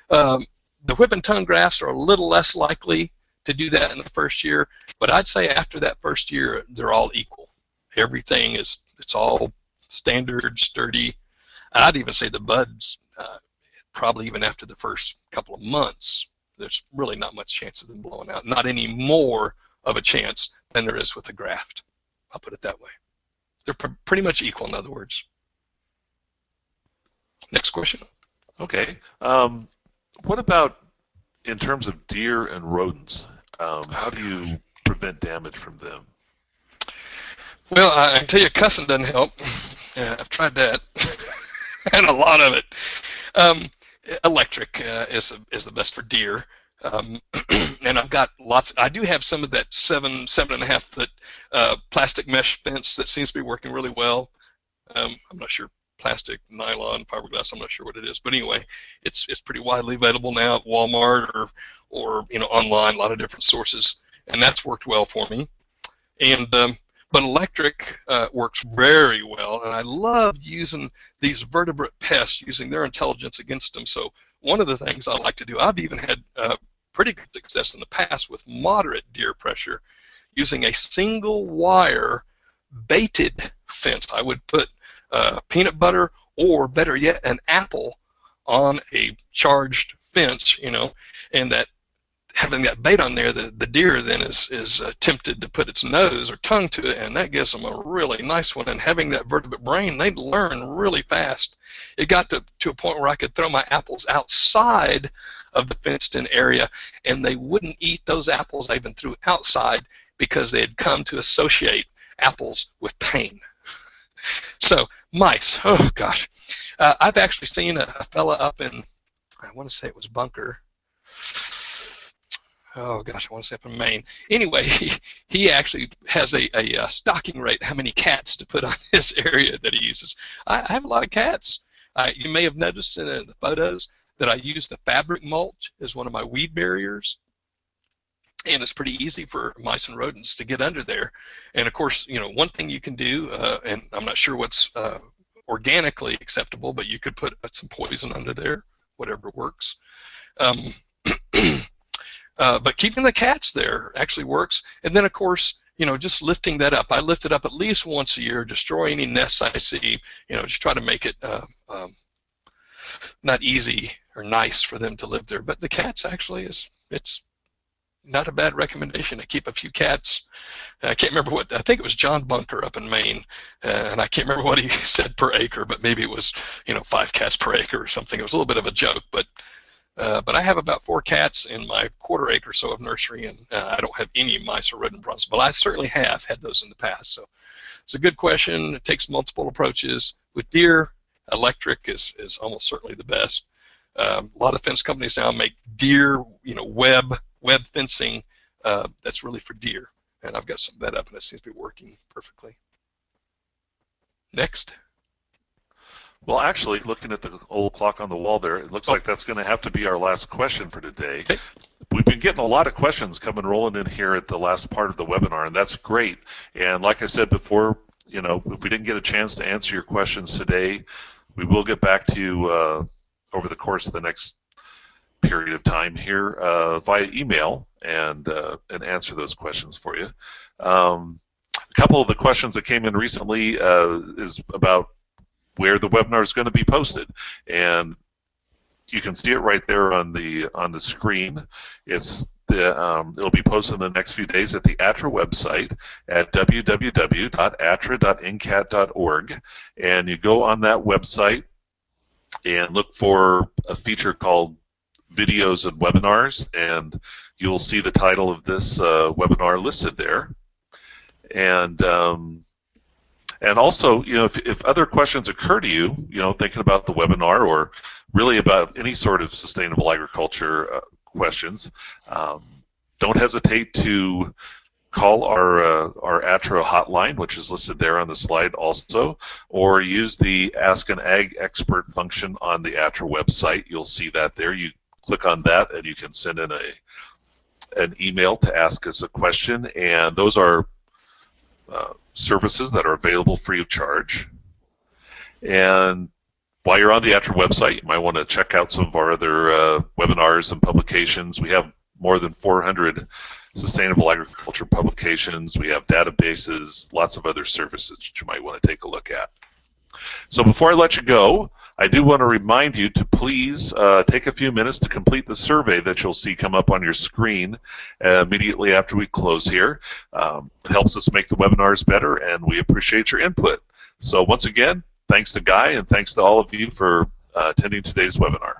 The whip and tongue grafts are a little less likely to do that in the first year, but I'd say after that first year, they're all equal. Everything it's all standard, sturdy. I'd even say the buds, probably even after the first couple of months, there's really not much chance of them blowing out. Not any more of a chance than there is with the graft. I'll put it that way. They're pretty much equal, in other words. Next question. Okay. What about in terms of deer and rodents? How do you prevent damage from them? Well, I can tell you cussing doesn't help. Yeah, I've tried that. And a lot of it. Electric is the best for deer. And I've got lots. I do have some of that 7.5 foot plastic mesh fence that seems to be working really well. I'm not sure, plastic, nylon, fiberglass. I'm not sure what it is, but anyway, it's pretty widely available now at Walmart or online, a lot of different sources, and that's worked well for me. And but electric works very well, and I love using these vertebrate pests, using their intelligence against them. So one of the things I like to do, I've even had pretty good success in the past with moderate deer pressure using a single wire baited fence. I would put peanut butter, or better yet, an apple on a charged fence, and that having that bait on there, the deer then is tempted to put its nose or tongue to it, and that gives them a really nice one. And having that vertebrate brain, they learn really fast. It got to a point where I could throw my apples outside of the fenced-in area, and they wouldn't eat those apples I even threw outside because they had come to associate apples with pain. So mice, oh gosh. I've actually seen a fella up in, I want to say it was Bunker. Oh gosh, I want to say up in Maine. Anyway, he actually has a stocking rate, how many cats to put on his area that he uses. I have a lot of cats. You may have noticed in the photos that I use the fabric mulch as one of my weed barriers. And it's pretty easy for mice and rodents to get under there. And of course, one thing you can do, and I'm not sure what's organically acceptable, but you could put some poison under there, whatever works. But keeping the cats there actually works. And then, of course, just lifting that up. I lift it up at least once a year, destroy any nests I see, just try to make it not easy or nice for them to live there. But the cats actually it's not a bad recommendation to keep a few cats. I can't remember I think it was John Bunker up in Maine, and I can't remember what he said per acre, but maybe it was 5 cats per acre or something. It was a little bit of a joke, but I have about 4 cats in my quarter acre or so of nursery, and I don't have any mice or rodent problems, but I certainly have had those in the past. So it's a good question. It takes multiple approaches. With deer, electric is almost certainly the best. A lot of fence companies now make deer, web fencing that's really for deer, and I've got some of that up, and it seems to be working perfectly. Next. Well, actually, looking at the old clock on the wall there, it looks like that's going to have to be our last question for today. Okay. We've been getting a lot of questions coming rolling in here at the last part of the webinar, and that's great. And like I said before, if we didn't get a chance to answer your questions today, we will get back to you over the course of the next period of time here via email and answer those questions for you. A couple of the questions that came in recently is about where the webinar is going to be posted, and you can see it right there on the screen. It'll be posted in the next few days at the ATRA website at www.atra.ncat.org, and you go on that website and look for a feature called Videos and Webinars, and you'll see the title of this webinar listed there. And also, if other questions occur to you, thinking about the webinar or really about any sort of sustainable agriculture questions, don't hesitate to call our ATRA hotline, which is listed there on the slide also, or use the Ask an Ag Expert function on the ATRA website. You'll see that there. You click on that, and you can send in an email to ask us a question, and those are services that are available free of charge. And while you're on the ATRA website, you might want to check out some of our other webinars and publications. We have more than 400 sustainable agriculture publications. We have databases, lots of other services that you might want to take a look at. So before I let you go, I do want to remind you to please take a few minutes to complete the survey that you'll see come up on your screen immediately after we close here. It helps us make the webinars better, and we appreciate your input. So once again, thanks to Guy, and thanks to all of you for attending today's webinar.